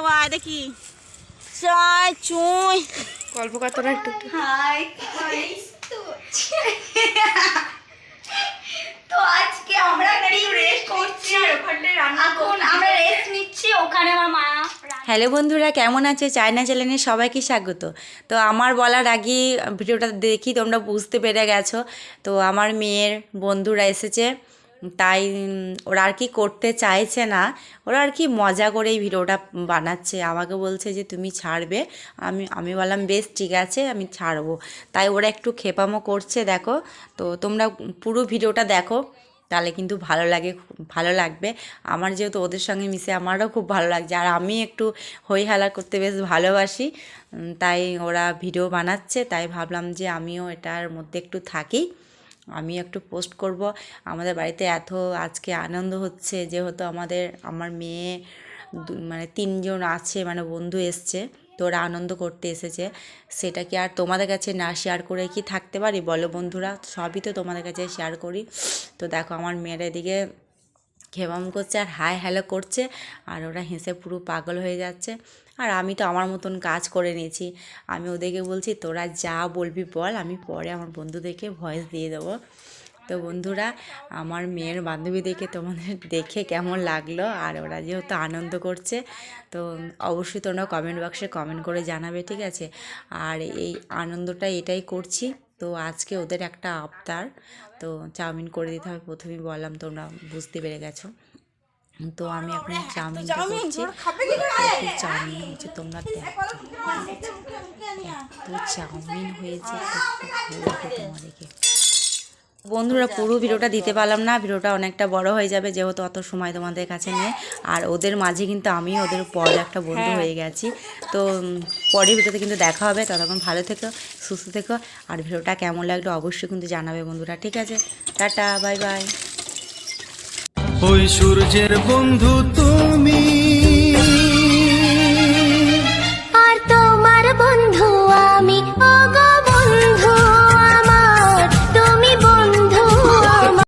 সবাই দেখি চাই চুই গল্প করতোরা একটু হাই তো তো আজকে আমরা একটু রেস্ট করছি আর ওখানে এখন আমরা রেস্ট নিচ্ছি ওখানে আমার মা হ্যালো বন্ধুরা, কেমন আছে? চায়না চ্যানেলে সবাইকে স্বাগত। তো আমার বলার আগে ভিডিওটা দেখি তোমরা বুঝতে পেরে গেছো। তো আমার মেয়ের বন্ধুরা এসেছে, তাই ওরা আর কি করতে চাইছে না, ওরা আর কি মজা করে এই ভিডিওটা বানাচ্ছে। আমাকে বলছে যে তুমি ছাড়বে, আমি বললাম বেশ ঠিক আছে আমি ছাড়বো। তাই ওরা একটু খেপামো করছে, দেখো। তো তোমরা পুরো ভিডিওটা দেখো, তাহলে কিন্তু ভালো লাগবে। আমার যেহেতু ওদের সঙ্গে মিশে আমারও খুব ভালো লাগছে, আর আমি একটু হই হাল্লা করতে বেশ ভালোবাসি। তাই ওরা ভিডিও বানাচ্ছে, তাই ভাবলাম যে আমিও এটার মধ্যে একটু থাকি, আমিও একটু পোস্ট করব। আমাদের বাড়িতে এত আজকে আনন্দ হচ্ছে, যেহেতু আমার মেয়ে মানে 3 জন আছে, মানে বন্ধু এসছে, তো ওরা আনন্দ করতে এসেছে। সেটা কি আর তোমাদের কাছে না শেয়ার করে কি থাকতে পারি বলো বন্ধুরা? সবই তো তোমাদের কাছে শেয়ার করি। তো দেখো আমার মেয়েরা এদিকে খেবাম করছে আর হাই হ্যালো করছে, আর ওরা হেসে পুরো পাগল হয়ে যাচ্ছে। আর আমি তো আমার মতন কাজ করে নিয়েছি। আমি ওদেরকে বলছি তোরা যা বলবি বল, আমি পরে আমার বন্ধুদেরকে ভয়েস দিয়ে দেবো। তো বন্ধুরা, আমার মেয়ের বান্ধবীদেরকে তোমাদের দেখে কেমন লাগলো, আর ওরা যেহেতু আনন্দ করছে, তো অবশ্যই তোমরা কমেন্ট বক্সে কমেন্ট করে জানাবে, ঠিক আছে? আর এই আনন্দটা এটাই করছি। তো আজকে ওদের একটা আবদার, তো চাউমিন করে দিতে হবে। প্রথমেই বললাম, তোমরা বুঝতে পেরে গেছো। তো আমি এখন চাউমিনটা করছি। একটু চাউমিন হয়েছে, তোমরা দেখো এত চাউমিন হয়েছে, তোমাদেরকে বন্ধুরা পুরো ভিডিওটা দিতে পারলাম না, ভিডিওটা অনেকটা বড় হয়ে যাবে, যেহেতু অত সময় তোমাদের কাছে নেই। আর ওদের মাঝে কিন্তু আমি ওদের পরে একটা বন্ধু হয়ে গেছি। তো পরের ভিডিওতে কিন্তু দেখা হবে, ততক্ষণ ভালো থেকো, সুস্থ থেকো। আর ভিডিওটা কেমন লাগলো অবশ্যই কিন্তু জানাবে বন্ধুরা, ঠিক আছে? Tata, bye bye. ওই সূর্যের বন্ধু তুমি।